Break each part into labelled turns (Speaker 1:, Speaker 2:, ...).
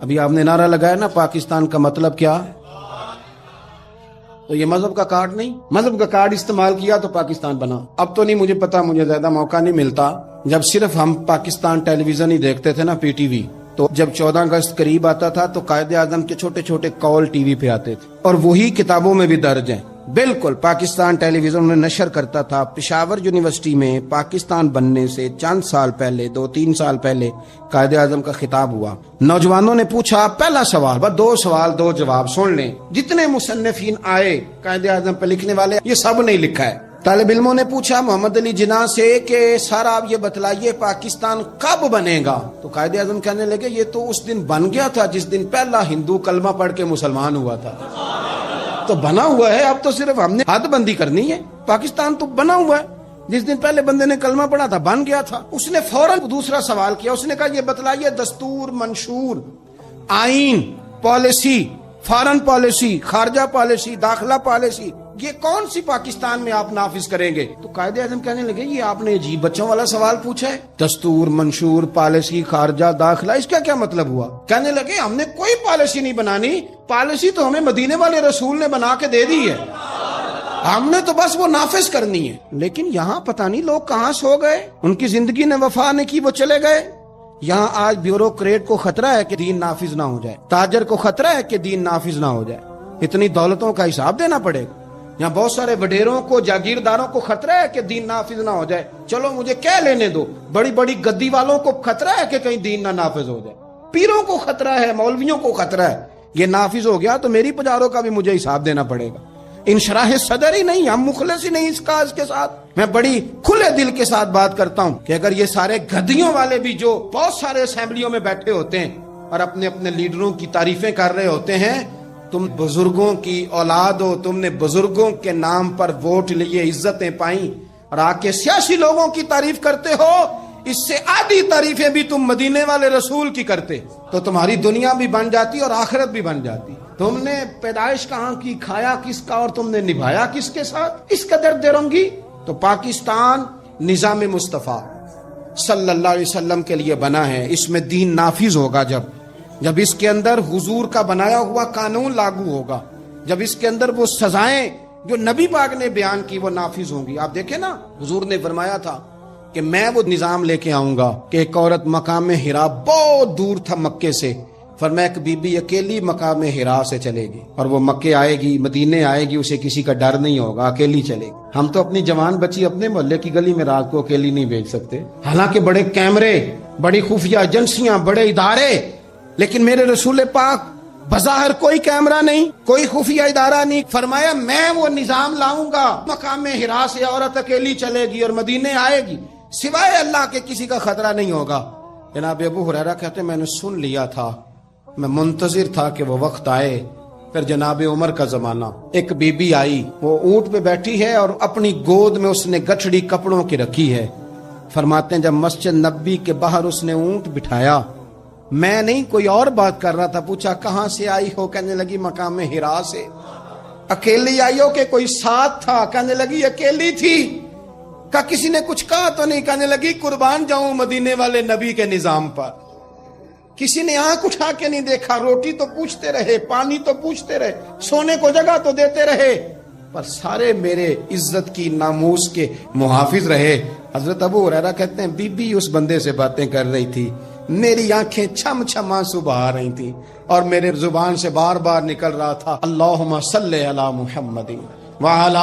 Speaker 1: ابھی آپ نے نعرہ لگایا نا پاکستان کا مطلب کیا ہے، تو یہ مذہب کا کارڈ نہیں، مذہب کا کارڈ استعمال کیا تو پاکستان بنا۔ اب تو نہیں مجھے پتا، مجھے زیادہ موقع نہیں ملتا، جب صرف ہم پاکستان ٹیلی ویژن ہی دیکھتے تھے نا، پی ٹی وی، تو جب 14 اگست قریب آتا تھا تو قائد اعظم کے چھوٹے چھوٹے کال ٹی وی پہ آتے تھے، اور وہی کتابوں میں بھی درج ہیں۔ بالکل پاکستان ٹیلی ویژن میں نشر کرتا تھا۔ پشاور یونیورسٹی میں پاکستان بننے سے چند سال پہلے، 2-3 سال پہلے قائد اعظم کا خطاب ہوا۔ نوجوانوں نے پوچھا، پہلا سوال، بس 2 سوال 2 جواب سن لیں۔ جتنے مصنفین آئے قائد اعظم پہ لکھنے والے، یہ سب نے لکھا ہے۔ طالب علموں نے پوچھا محمد علی جناح سے کہ سر آپ یہ بتلائیے پاکستان کب بنے گا؟ تو قائد اعظم کہنے لگے یہ تو اس دن بن گیا تھا جس دن پہلا ہندو کلمہ پڑھ کے مسلمان ہوا تھا، تو بنا ہوا ہے، اب تو صرف ہم نے حد بندی کرنی ہے۔ پاکستان تو بنا ہوا ہے، جس دن پہلے بندے نے کلمہ پڑھا تھا بن گیا تھا۔ اس نے فوراً دوسرا سوال کیا، اس نے کہا یہ بتلائیے دستور، منشور، آئین، پالیسی، فارن پالیسی، خارجہ پالیسی، داخلہ پالیسی، یہ کون سی پاکستان میں آپ نافذ کریں گے؟ تو قائد اعظم کہنے لگے یہ آپ نے عجیب بچوں والا سوال پوچھا ہے، دستور، منشور، پالیسی، خارجہ، داخلہ، اس کا کیا مطلب ہوا؟ کہنے لگے ہم نے کوئی پالیسی نہیں بنانی، پالیسی تو ہمیں مدینے والے رسول نے بنا کے دے دی ہے، ہم نے تو بس وہ نافذ کرنی ہے۔ لیکن یہاں پتہ نہیں لوگ کہاں سو گئے، ان کی زندگی نے وفا نہیں کی، وہ چلے گئے۔ یہاں آج بیوروکریٹ کو خطرہ ہے کہ دین نافذ نہ ہو جائے، تاجر کو خطرہ ہے کہ دین نافذ نہ ہو جائے، اتنی دولتوں کا حساب دینا پڑے گا۔ یہاں بہت سارے وڈیروں کو، جاگیرداروں کو خطرہ ہے کہ دین نافذ نہ ہو جائے، چلو مجھے کہہ لینے دو۔ بڑی بڑی گدی والوں کو خطرہ ہے کہ کہیں دین نہ نافذ ہو جائے، پیروں کو خطرہ ہے، مولویوں کو خطرہ ہے، یہ نافذ ہو گیا تو میری پجاروں کا بھی مجھے حساب دینا پڑے گا۔ انشراح صدر ہی نہیں، ہم مخلص ہی نہیں اس کاز کے ساتھ۔ میں بڑی کھلے دل کے ساتھ بات کرتا ہوں کہ اگر یہ سارے گدیوں والے بھی جو بہت سارے اسمبلیوں میں بیٹھے ہوتے ہیں اور اپنے اپنے لیڈروں کی تعریفیں کر رہے ہوتے ہیں، تم بزرگوں کی اولاد ہو، تم نے بزرگوں کے نام پر ووٹ لیے، عزتیں پائیں، اور آ کے سیاسی لوگوں کی تعریف کرتے ہو، اس سے آدھی تعریفیں بھی تم مدینے والے رسول کی کرتے تو تمہاری دنیا بھی بن جاتی اور آخرت بھی بن جاتی۔ تم نے پیدائش کہاں کی، کھایا کس کا، اور تم نے نبھایا کس کے ساتھ؟ اس قدر درنگی۔ تو پاکستان نظام مصطفیٰ صلی اللہ علیہ وسلم کے لیے بنا ہے، اس میں دین نافذ ہوگا جب اس کے اندر حضور کا بنایا ہوا قانون لاگو ہوگا، جب اس کے اندر وہ سزائیں جو نبی پاک نے بیان کی وہ نافذ ہوں گی۔ آپ دیکھیں نا، حضور نے فرمایا تھا کہ میں وہ نظام لے کے آؤں گا کہ ایک عورت مقام حرا بہت دور تھا مکے سے، فرمایا ایک بی بی اکیلی مقام حرا سے چلے گی اور وہ مکے آئے گی، مدینے آئے گی، اسے کسی کا ڈر نہیں ہوگا، اکیلی چلے گی۔ ہم تو اپنی جوان بچی اپنے محلے کی گلی میں رات کو اکیلی نہیں بھیج سکتے، حالانکہ بڑے کیمرے، بڑی خفیہ ایجنسیاں، بڑے ادارے، لیکن میرے رسول پاک بظاہر کوئی کیمرہ نہیں، کوئی خفیہ ادارہ نہیں، فرمایا میں وہ نظام لاؤں گا، مقام حرا سے عورت اکیلی چلے گی اور مدینے آئے گی، سوائے اللہ کے کسی کا خطرہ نہیں ہوگا۔ جناب ابو ہریرہ کہتے میں نے سن لیا تھا، میں منتظر تھا کہ وہ وقت آئے۔ پھر جناب عمر کا زمانہ، ایک بی بی آئی، وہ اونٹ پہ بیٹھی ہے اور اپنی گود میں اس نے گٹھڑی کپڑوں کی رکھی ہے۔ فرماتے ہیں جب مسجد نبی کے باہر اس نے اونٹ بٹھایا، میں نہیں کوئی اور بات کر رہا تھا، پوچھا کہاں سے آئی ہو؟ کہنے لگی مقام حرا سے۔ اکیلی آئی ہو کہ کوئی ساتھ تھا؟ کہنے لگی اکیلی تھی۔ کہا کسی نے کچھ کہا تو نہیں؟ کہنے لگی قربان جاؤں مدینے والے نبی کے نظام پر، کسی نے آنکھ اٹھا کے نہیں دیکھا، روٹی تو پوچھتے رہے، پانی تو پوچھتے رہے، سونے کو جگہ تو دیتے رہے، پر سارے میرے عزت کی، ناموس کے محافظ رہے۔ حضرت ابو ہریرہ کہتے ہیں بی بی اس بندے سے باتیں کر رہی تھی، میری آنکھیں چھم چھم آنسو بہا رہی تھی اور میرے زبان سے بار بار نکل رہا تھا اللہم صلی علی محمد وعلی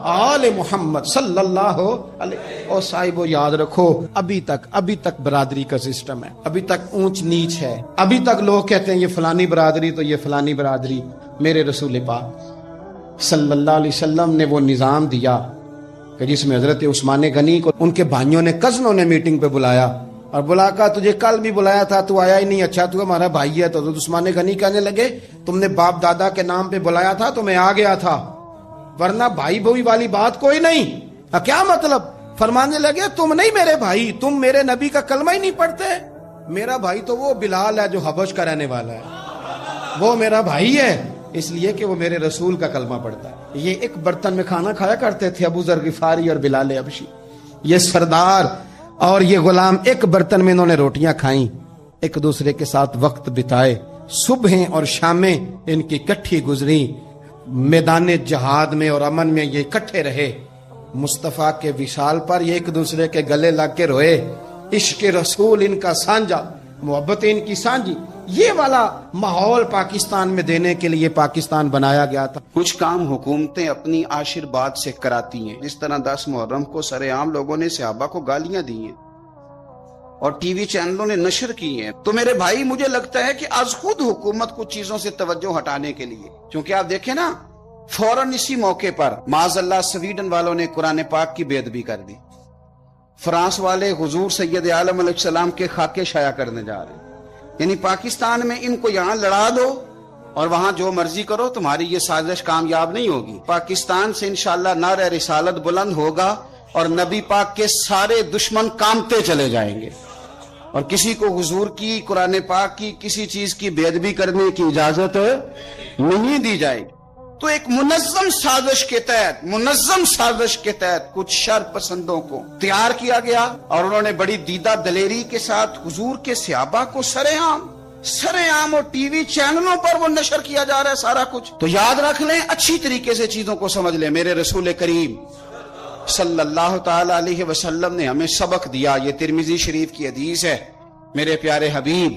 Speaker 1: آل محمد صلی اللہ علیہ۔ اور صاحبو یاد رکھو، ابھی تک برادری کا سسٹم ہے، ابھی تک اونچ نیچ ہے، ابھی تک لوگ کہتے ہیں یہ فلانی برادری تو یہ فلانی برادری۔ میرے رسول پاک صلی اللہ علیہ وسلم نے وہ نظام دیا کہ جس میں حضرت عثمان غنی کو ان کے بھائیوں نے، کزنوں نے میٹنگ پہ بلایا اور بلا کہا تجھے کل بھی بلایا تھا تو آیا ہی نہیں، اچھا تو ہمارا بھائی ہے۔ تو حضرت عثمان غنی کہنے لگے تم نے باپ دادا کے نام پہ بلایا تھا تو میں آ گیا تھا، ورنہ بھائی بھوئی والی بات کوئی نہیں۔ کیا مطلب؟ فرمانے لگے تم نہیں میرے بھائی، تم میرے نبی کا کلمہ ہی نہیں پڑھتے۔ میرا بھائی تو وہ بلال ہے جو حبش کا رہنے والا ہے، وہ میرا بھائی ہے اس لیے کہ وہ میرے رسول کا کلمہ پڑھتا ہے۔ یہ ایک برتن میں کھانا کھایا کرتے تھے ابو ذر غفاری اور بلال حبشی، یہ سردار اور یہ غلام ایک برتن میں انہوں نے روٹیاں کھائیں، ایک دوسرے کے ساتھ وقت بتائے، صبحیں اور شامیں ان کی اکٹھی گزری، میدان جہاد میں اور امن میں یہ اکٹھے رہے، مصطفیٰ کے وصال پر یہ ایک دوسرے کے گلے لگ کے روئے، عشق رسول ان کا سانجا، محبت ان کی سانجی۔ یہ والا ماحول پاکستان میں دینے کے لیے پاکستان بنایا گیا تھا۔
Speaker 2: کچھ کام حکومتیں اپنی آشرواد سے کراتی ہیں، جس طرح 10 محرم کو سرے عام لوگوں نے صحابہ کو گالیاں دی ہیں اور ٹی وی چینلوں نے نشر کی ہیں، تو میرے بھائی مجھے لگتا ہے کہ از خود حکومت کچھ چیزوں سے توجہ ہٹانے کے لیے، کیونکہ آپ دیکھیں نا فوراً اسی موقع پر معاذ اللہ سویڈن والوں نے قرآن پاک کی بے ادبی کر دی، فرانس والے حضور سید عالم علیہ السلام کے خاکے شائع کرنے جا رہے ہیں۔ یعنی پاکستان میں ان کو یہاں لڑا دو اور وہاں جو مرضی کرو، تمہاری یہ سازش کامیاب نہیں ہوگی۔ پاکستان سے انشاءاللہ نعرہ رسالت بلند ہوگا اور نبی پاک کے سارے دشمن کامتے چلے جائیں گے، اور کسی کو حضور کی، قرآن پاک کی، کسی چیز کی بے ادبی کرنے کی اجازت نہیں دی جائے گی۔ تو ایک منظم سازش کے تحت کچھ شر پسندوں کو تیار کیا گیا، اور انہوں نے بڑی دیدہ دلیری کے ساتھ حضور کے صحابہ کو سرے عام اور ٹی وی چینلوں پر وہ نشر کیا جا رہا ہے سارا کچھ۔ تو یاد رکھ لیں، اچھی طریقے سے چیزوں کو سمجھ لیں۔ میرے رسول کریم صلی اللہ تعالی علیہ وسلم نے ہمیں سبق دیا، یہ ترمذی شریف کی حدیث ہے۔ میرے پیارے حبیب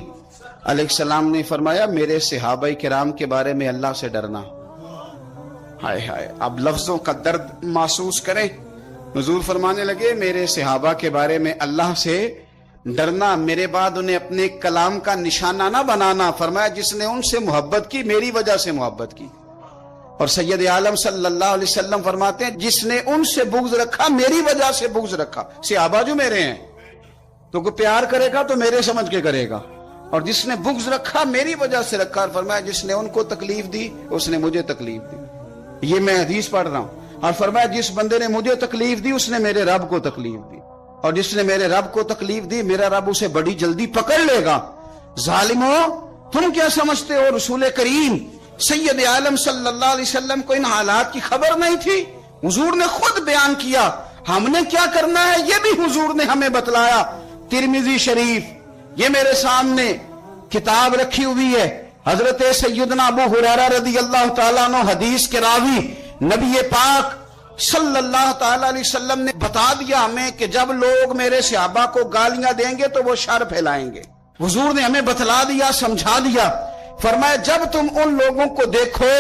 Speaker 2: علیہ السلام نے فرمایا، میرے صحابہ کرام کے بارے میں اللہ سے ڈرنا۔ ہائے ہائے، اب لفظوں کا درد محسوس کریں۔ حضور فرمانے لگے، میرے صحابہ کے بارے میں اللہ سے ڈرنا، میرے بعد انہیں اپنے کلام کا نشانہ نہ بنانا۔ فرمایا، جس نے ان سے محبت کی میری وجہ سے محبت کی، اور سید عالم صلی اللہ علیہ وسلم فرماتے ہیں، جس نے ان سے بغض رکھا میری وجہ سے بغض رکھا۔ صحابہ جو میرے ہیں، تو کوئی پیار کرے گا تو میرے سمجھ کے کرے گا، اور جس نے بغض رکھا میری وجہ سے رکھا۔ اور فرمایا، جس نے ان کو تکلیف دی اس نے مجھے تکلیف دی۔ یہ میں حدیث پڑھ رہا ہوں۔ اور فرمایا، جس بندے نے مجھے تکلیف دی اس نے میرے رب کو تکلیف دی، اور جس نے میرے رب کو تکلیف دی میرا رب اسے بڑی جلدی پکڑ لے گا۔ ظالمو، تم کیا سمجھتے ہو رسول کریم سید عالم صلی اللہ علیہ وسلم کو ان حالات کی خبر نہیں تھی؟ حضور نے خود بیان کیا۔ ہم نے کیا کرنا ہے یہ بھی حضور نے ہمیں بتلایا۔ ترمذی شریف، یہ میرے سامنے کتاب رکھی ہوئی ہے، حضرت سیدنا ابو ہریرہ رضی اللہ تعالیٰ عنہ حدیث کے راوی، نبی پاک صلی اللہ تعالیٰ علیہ وسلم نے بتا دیا ہمیں کہ جب لوگ میرے صحابہ کو گالیاں دیں گے تو وہ شر پھیلائیں گے۔ حضور نے ہمیں بتلا دیا، سمجھا دیا۔ فرمایا، جب تم ان لوگوں کو دیکھو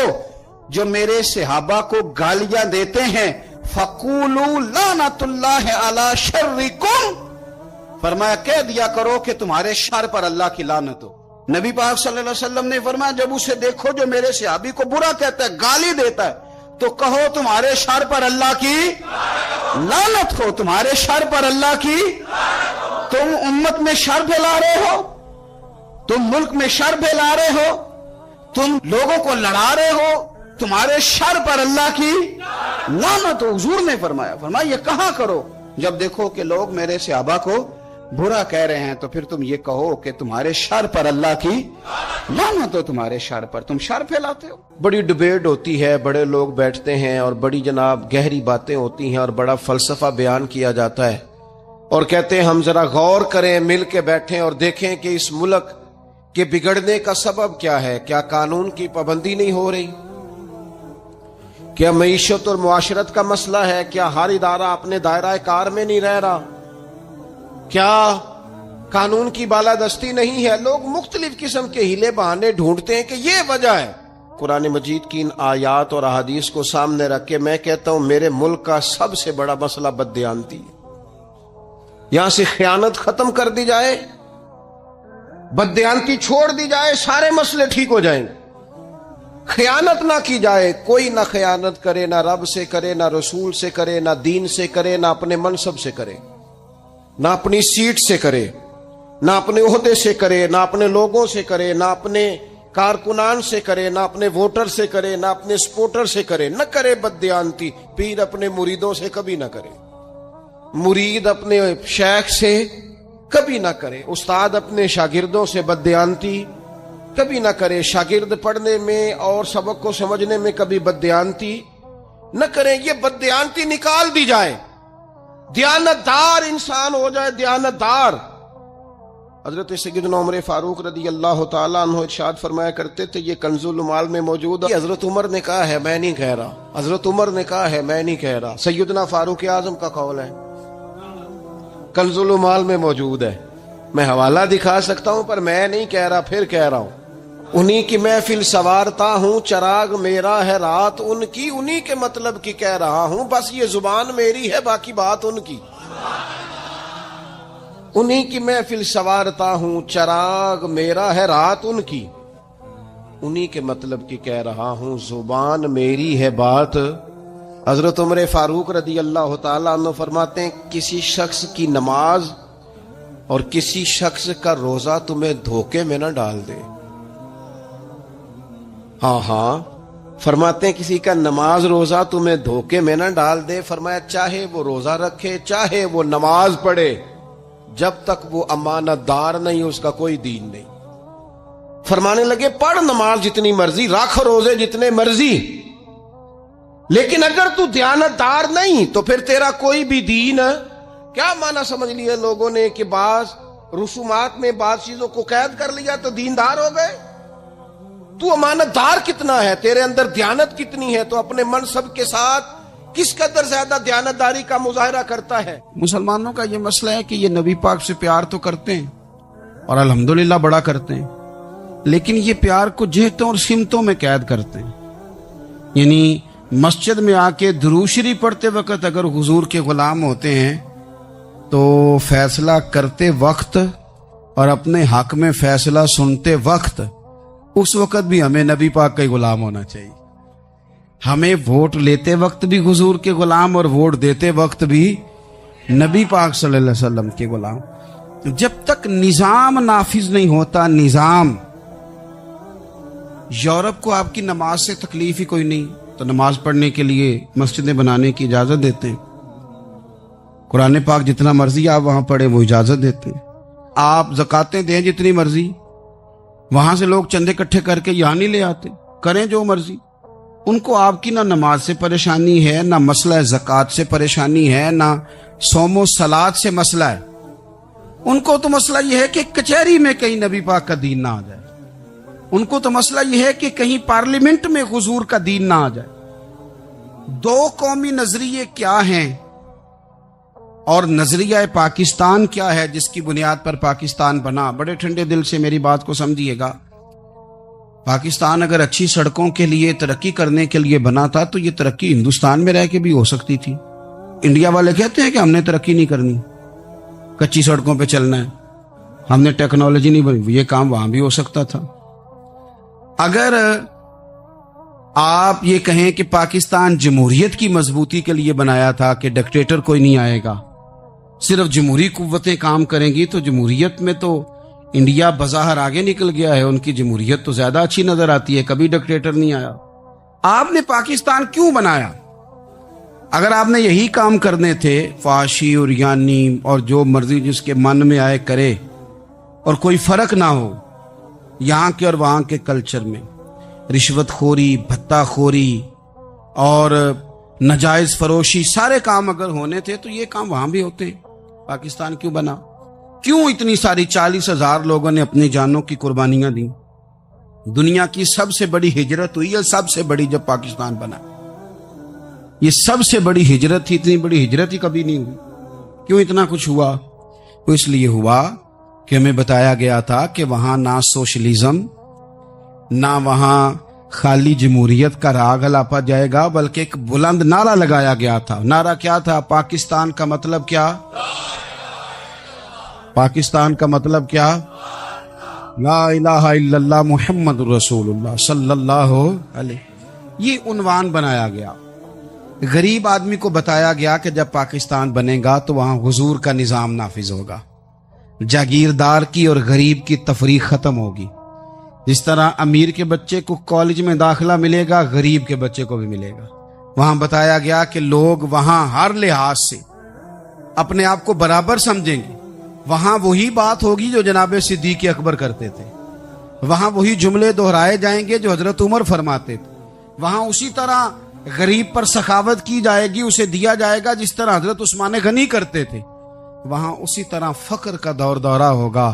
Speaker 2: جو میرے صحابہ کو گالیاں دیتے ہیں، فَقُولُوا لَعْنَةُ اللَّهِ عَلَى شَرِّكُمْ، فرمایا کہہ دیا کرو کہ تمہارے شر پر اللہ کی لعنت ہو۔ نبی پاک صلی اللہ علیہ وسلم نے فرمایا، جب اسے دیکھو جو میرے صحابی کو برا کہتا ہے، گالی دیتا ہے، تو کہو تمہارے شر پر اللہ کی لعنت ہو، تمہارے شر پر اللہ کی۔ تم امت میں شر پھیلا رہے ہو، تم ملک میں شر پھیلا رہے ہو، تم لوگوں کو لڑا رہے ہو، تمہارے شر پر اللہ کی لعنت ہو۔ حضور نے فرمایا یہ کہاں کرو؟ جب دیکھو کہ لوگ میرے صحابہ کو برا کہہ رہے ہیں تو پھر تم یہ کہو کہ تمہارے شر پر اللہ کی لعنت ہو، تمہارے شر پر، تم شر پھیلاتے ہو۔
Speaker 3: بڑی ڈیبیٹ ہوتی ہے، بڑے لوگ بیٹھتے ہیں اور بڑی جناب گہری باتیں ہوتی ہیں اور بڑا فلسفہ بیان کیا جاتا ہے، اور کہتے ہیں ہم ذرا غور کریں، مل کے بیٹھیں اور دیکھیں کہ اس ملک کے بگڑنے کا سبب کیا ہے۔ کیا قانون کی پابندی نہیں ہو رہی؟ کیا معیشت اور معاشرت کا مسئلہ ہے؟ کیا ہر ادارہ اپنے دائرہ کار میں نہیں رہ رہا؟ کیا قانون کی بالادستی نہیں ہے؟ لوگ مختلف قسم کے ہیلے بہانے ڈھونڈتے ہیں کہ یہ وجہ ہے۔ قرآن مجید کی ان آیات اور احادیث کو سامنے رکھ کے میں کہتا ہوں میرے ملک کا سب سے بڑا مسئلہ بددیانتی ہے۔ یہاں سے خیانت ختم کر دی جائے، بددیانتی چھوڑ دی جائے، سارے مسئلے ٹھیک ہو جائیں گے۔ خیانت نہ کی جائے، کوئی نہ خیانت کرے، نہ رب سے کرے، نہ رسول سے کرے، نہ دین سے کرے، نہ اپنے منصب سے کرے، نہ اپنی سیٹ سے کرے، نہ اپنے عہدے سے کرے، نہ اپنے لوگوں سے کرے، نہ اپنے کارکنان سے کرے، نہ اپنے ووٹر سے کرے، نہ اپنے سپورٹر سے کرے، نہ کرے بددیانتی۔ پیر اپنے مریدوں سے کبھی نہ کرے، مرید اپنے شیخ سے کبھی نہ کرے، استاد اپنے شاگردوں سے بددیانتی کبھی نہ کرے، شاگرد پڑھنے میں اور سبق کو سمجھنے میں کبھی بددیانتی نہ کریں۔ یہ بددیانتی نکال دی جائے، دیانتدار انسان ہو جائے، دیانتدار۔ حضرت سیدنا عمر فاروق رضی اللہ تعالیٰ عنہ ارشاد فرمایا کرتے تھے یہ کنز المال میں موجود ہے. حضرت عمر نے کہا ہے میں نہیں کہہ رہا. حضرت عمر نے کہا ہے میں نہیں کہہ رہا. سیدنا فاروق اعظم کا قول ہے کنز المال میں موجود ہے. میں حوالہ دکھا سکتا ہوں پر میں نہیں کہہ رہا. پھر کہہ رہا ہوں انہی کی محفل سوارتا ہوں چراغ میرا ہے رات ان کی. انہی کے مطلب کی کہہ رہا ہوں. بس یہ زبان میری ہے باقی بات ان کی. انہی کی محفل سوارتا ہوں چراغ میرا ہے رات ان کی. انہی کے مطلب کی کہہ رہا ہوں زبان میری ہے بات. حضرت عمر فاروق رضی اللہ تعالیٰ عنہ فرماتے ہیں کسی شخص کی نماز اور کسی شخص کا روزہ تمہیں دھوکے میں نہ ڈال دے. ہاں فرماتے ہیں کسی کا نماز روزہ تمہیں دھوکے میں نہ ڈال دے. فرمایا چاہے وہ روزہ رکھے چاہے وہ نماز پڑھے جب تک وہ امانت دار نہیں اس کا کوئی دین نہیں. فرمانے لگے پڑھ نماز جتنی مرضی رکھ روزے جتنے مرضی لیکن اگر تو دیانت دار نہیں تو پھر تیرا کوئی بھی دین. کیا معنی سمجھ لیا لوگوں نے کہ بعض رسومات میں بعض چیزوں کو قید کر لیا تو دیندار ہو گئے. تو امانت دار کتنا ہے تیرے اندر دیانت کتنی ہے تو اپنے منصب کے ساتھ کس قدر زیادہ دیانتداری کا مظاہرہ کرتا ہے.
Speaker 2: مسلمانوں کا یہ مسئلہ ہے کہ یہ نبی پاک سے پیار تو کرتے ہیں اور الحمدللہ بڑا کرتے ہیں لیکن یہ پیار کو جہتوں اور سمتوں میں قید کرتے ہیں. یعنی مسجد میں آ کے درود شریف پڑھتے وقت اگر حضور کے غلام ہوتے ہیں تو فیصلہ کرتے وقت اور اپنے حق میں فیصلہ سنتے وقت اس وقت بھی ہمیں نبی پاک کا ہی غلام ہونا چاہیے. ہمیں ووٹ لیتے وقت بھی حضور کے غلام اور ووٹ دیتے وقت بھی نبی پاک صلی اللہ علیہ وسلم کے غلام. جب تک نظام نافذ نہیں ہوتا نظام. یورپ کو آپ کی نماز سے تکلیف ہی کوئی نہیں تو نماز پڑھنے کے لیے مسجدیں بنانے کی اجازت دیتے ہیں. قرآن پاک جتنا مرضی آپ وہاں پڑھیں وہ اجازت دیتے ہیں. آپ زکاتیں دیں جتنی مرضی وہاں سے لوگ چندے اکٹھے کر کے یہاں نہیں لے آتے. کریں جو مرضی. ان کو آپ کی نہ نماز سے پریشانی ہے نہ مسئلہ زکات سے پریشانی ہے نہ صوم و صلات سے مسئلہ ہے. ان کو تو مسئلہ یہ ہے کہ کچہری میں کہیں نبی پاک کا دین نہ آ جائے. ان کو تو مسئلہ یہ ہے کہ کہیں پارلیمنٹ میں حضور کا دین نہ آ جائے. دو قومی نظریے کیا ہیں اور نظریہ پاکستان کیا ہے جس کی بنیاد پر پاکستان بنا. بڑے ٹھنڈے دل سے میری بات کو سمجھیے گا. پاکستان اگر اچھی سڑکوں کے لیے ترقی کرنے کے لیے بنا تھا تو یہ ترقی ہندوستان میں رہ کے بھی ہو سکتی تھی. انڈیا والے کہتے ہیں کہ ہم نے ترقی نہیں کرنی کچی سڑکوں پہ چلنا ہے ہم نے ٹیکنالوجی نہیں بنی. یہ کام وہاں بھی ہو سکتا تھا. اگر آپ یہ کہیں کہ پاکستان جمہوریت کی مضبوطی کے لیے بنایا تھا کہ ڈکٹیٹر کوئی نہیں آئے گا صرف جمہوری قوتیں کام کریں گی تو جمہوریت میں تو انڈیا بظاہر آگے نکل گیا ہے. ان کی جمہوریت تو زیادہ اچھی نظر آتی ہے. کبھی ڈکٹیٹر نہیں آیا. آپ نے پاکستان کیوں بنایا؟ اگر آپ نے یہی کام کرنے تھے فحاشی اور یانی اور جو مرضی جس کے من میں آئے کرے اور کوئی فرق نہ ہو یہاں کے اور وہاں کے کلچر میں رشوت خوری بھتہ خوری اور ناجائز فروشی سارے کام اگر ہونے تھے تو یہ کام وہاں بھی ہوتے ہیں. پاکستان کیوں بنا؟ کیوں اتنی ساری 40,000 لوگوں نے اپنی جانوں کی قربانیاں دی؟ دنیا کی سب سے بڑی ہجرت ہوئی ہے سب سے بڑی جب پاکستان بنا. یہ سب سے بڑی ہجرت تھی. اتنی بڑی ہجرت ہی کبھی نہیں ہوئی. کیوں اتنا کچھ ہوا؟ تو اس لیے ہوا کہ ہمیں بتایا گیا تھا کہ وہاں نہ سوشلزم نہ وہاں خالی جمہوریت کا راگ الاپا جائے گا بلکہ ایک بلند نعرہ لگایا گیا تھا. نعرہ کیا تھا؟ پاکستان کا مطلب کیا؟ پاکستان کا مطلب کیا؟ لا الہ الا اللہ محمد رسول اللہ صلی اللہ علیہ. یہ عنوان بنایا گیا. غریب آدمی کو بتایا گیا کہ جب پاکستان بنے گا تو وہاں حضور کا نظام نافذ ہوگا. جاگیردار کی اور غریب کی تفریق ختم ہوگی. جس طرح امیر کے بچے کو کالج میں داخلہ ملے گا غریب کے بچے کو بھی ملے گا. وہاں بتایا گیا کہ لوگ وہاں ہر لحاظ سے اپنے آپ کو برابر سمجھیں گے. وہاں وہی بات ہوگی جو جناب صدیق اکبر کرتے تھے. وہاں وہی جملے دہرائے جائیں گے جو حضرت عمر فرماتے تھے. وہاں اسی طرح غریب پر سخاوت کی جائے گی اسے دیا جائے گا جس طرح حضرت عثمان غنی کرتے تھے. وہاں اسی طرح فقر کا دور دورہ ہوگا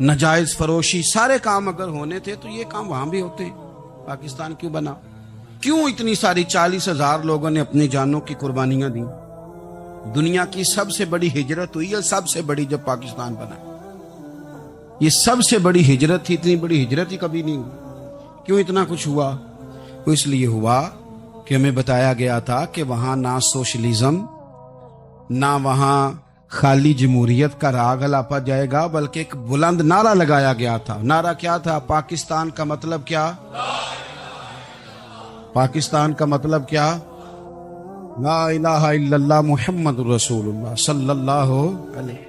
Speaker 1: نجائز فروشی، سارے کام اگر ہونے تھے تو یہ کام وہاں بھی ہوتے ہیں. پاکستان کیوں بنا؟ کیوں اتنی ساری 40,000 لوگوں نے اپنی جانوں کی قربانیاں دی؟ دنیا کی سب سے بڑی ہجرت ہوئی ہے، سب سے بڑی، جب پاکستان بنا. یہ سب سے بڑی ہجرت تھی، اتنی بڑی ہجرت ہی کبھی نہیں ہوئی. کیوں اتنا کچھ ہوا؟ وہ اس لیے ہوا کہ ہمیں بتایا گیا تھا کہ وہاں نہ سوشلزم، نہ وہاں خالی جمہوریت کا راگ الاپا جائے گا، بلکہ ایک بلند نعرہ لگایا گیا تھا. نعرہ کیا تھا؟ پاکستان کا مطلب کیا؟ پاکستان کا مطلب کیا؟ لا الہ الا اللہ محمد رسول اللہ صلی اللہ علیہ.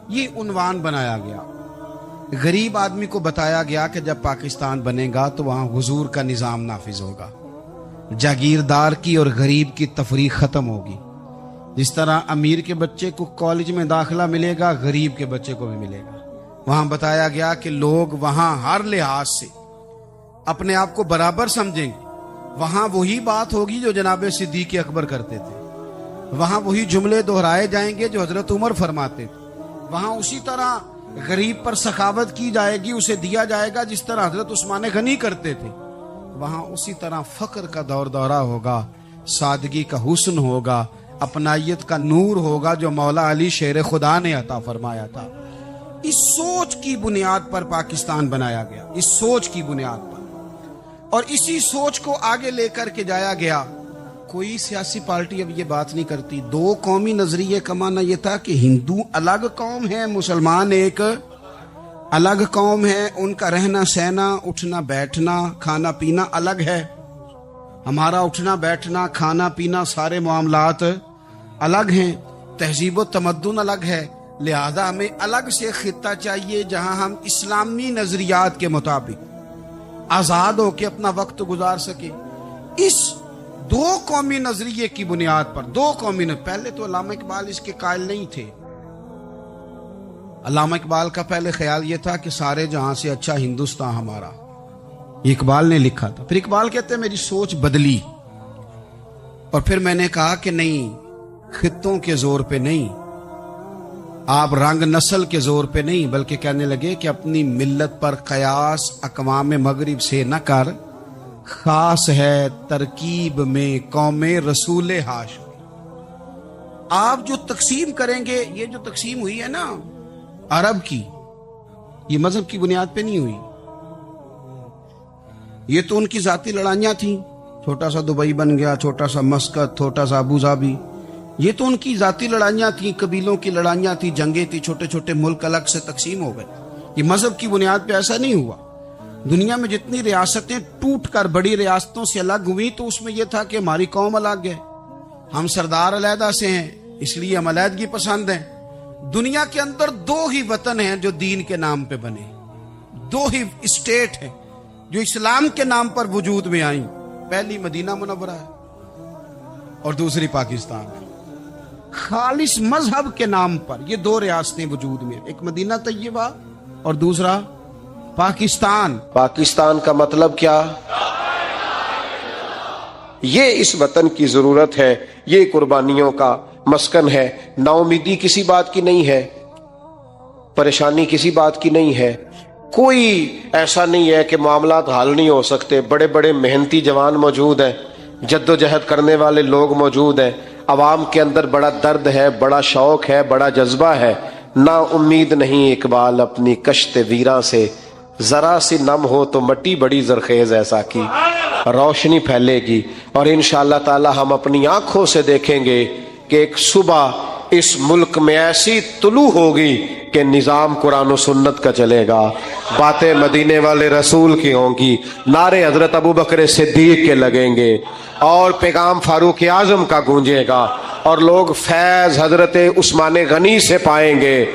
Speaker 1: یہ عنوان بنایا گیا. غریب آدمی کو بتایا گیا کہ جب پاکستان بنے گا تو وہاں حضور کا نظام نافذ ہوگا، جاگیردار کی اور غریب کی تفریق ختم ہوگی. جس طرح امیر کے بچے کو کالج میں داخلہ ملے گا، غریب کے بچے کو بھی ملے گا. وہاں بتایا گیا کہ لوگ وہاں ہر لحاظ سے اپنے آپ کو برابر سمجھیں گے. وہاں وہی بات ہوگی جو جناب صدیق اکبر کرتے تھے، وہاں وہی جملے دہرائے جائیں گے جو حضرت عمر فرماتے تھے. وہاں اسی طرح غریب پر سخاوت کی جائے گی، اسے دیا جائے گا جس طرح حضرت عثمان غنی کرتے تھے. وہاں اسی طرح فقر کا دور دورہ ہوگا، سادگی کا حسن ہوگا، اپنائیت کا نور ہوگا جو مولا علی شیر خدا نے عطا فرمایا تھا. اس سوچ کی بنیاد پر پاکستان بنایا گیا، اس سوچ کی بنیاد پر، اور اسی سوچ کو آگے لے کر کے جایا گیا. کوئی سیاسی پارٹی اب یہ بات نہیں کرتی. دو قومی نظریے کا معنی یہ تھا کہ ہندو الگ قوم ہے، مسلمان ایک الگ قوم ہے، ان کا رہنا سہنا، اٹھنا بیٹھنا، کھانا پینا الگ ہے. ہمارا اٹھنا بیٹھنا، کھانا پینا، سارے معاملات الگ ہیں، تہذیب و تمدن الگ ہے. لہذا ہمیں الگ سے خطہ چاہیے جہاں ہم اسلامی نظریات کے مطابق آزاد ہو کے اپنا وقت گزار سکے. اس دو قومی نظریے کی بنیاد پر، دو قومی پہلے تو علامہ اقبال اس کے قائل نہیں تھے. علامہ اقبال کا پہلے خیال یہ تھا کہ سارے جہاں سے اچھا ہندوستان ہمارا، یہ اقبال نے لکھا تھا. پھر اقبال کہتے ہیں میری سوچ بدلی، اور پھر میں نے کہا کہ نہیں، خطوں کے زور پہ نہیں، آپ رنگ نسل کے زور پہ نہیں، بلکہ کہنے لگے کہ اپنی ملت پر قیاس اقوام مغرب سے نہ کر، خاص ہے ترکیب میں قوم رسول ہاشم. آپ جو تقسیم کریں گے، یہ جو تقسیم ہوئی ہے نا عرب کی، یہ مذہب کی بنیاد پہ نہیں ہوئی. یہ تو ان کی ذاتی لڑائیاں تھیں، چھوٹا سا دبئی بن گیا، چھوٹا سا مسقط، چھوٹا سا ابو ظبی. یہ تو ان کی ذاتی لڑائیاں تھیں، قبیلوں کی لڑائیاں تھیں، جنگیں تھیں، چھوٹے چھوٹے ملک الگ سے تقسیم ہو گئے. یہ مذہب کی بنیاد پہ ایسا نہیں ہوا. دنیا میں جتنی ریاستیں ٹوٹ کر بڑی ریاستوں سے الگ ہوئی تو اس میں یہ تھا کہ ہماری قوم الگ ہے، ہم سردار علیحدہ سے ہیں، اس لیے ہم علیحدگی پسند ہیں. دنیا کے اندر دو ہی وطن ہیں جو دین کے نام پہ بنے، دو ہی اسٹیٹ ہیں جو اسلام کے نام پر وجود میں آئیں. پہلی مدینہ منورہ ہے اور دوسری پاکستان ہے. خالص مذہب کے نام پر یہ دو ریاستیں وجود میں، ایک مدینہ طیبہ اور دوسرا پاکستان.
Speaker 3: پاکستان کا مطلب کیا؟ یہ اس وطن کی ضرورت ہے، یہ قربانیوں کا مسکن ہے. نا امیدی کسی بات کی نہیں ہے، پریشانی کسی بات کی نہیں ہے. کوئی ایسا نہیں ہے کہ معاملات حل نہیں ہو سکتے. بڑے بڑے محنتی جوان موجود ہیں، جد و جہد کرنے والے لوگ موجود ہیں. عوام کے اندر بڑا درد ہے، بڑا شوق ہے، بڑا جذبہ ہے. نا امید نہیں اقبال اپنی کشت ویراں سے، ذرا سی نم ہو تو مٹی بڑی زرخیز ایسا کی روشنی پھیلے گی. اور انشاءاللہ تعالی ہم اپنی آنکھوں سے دیکھیں گے کہ ایک صبح اس ملک میں ایسی طلوع ہوگی کہ نظام قرآن و سنت کا چلے گا، باتیں مدینے والے رسول کی ہوں گی، نعرے حضرت ابو بکر صدیق کے لگیں گے، اور پیغام فاروق اعظم کا گونجے گا، اور لوگ فیض حضرت عثمان غنی سے پائیں گے.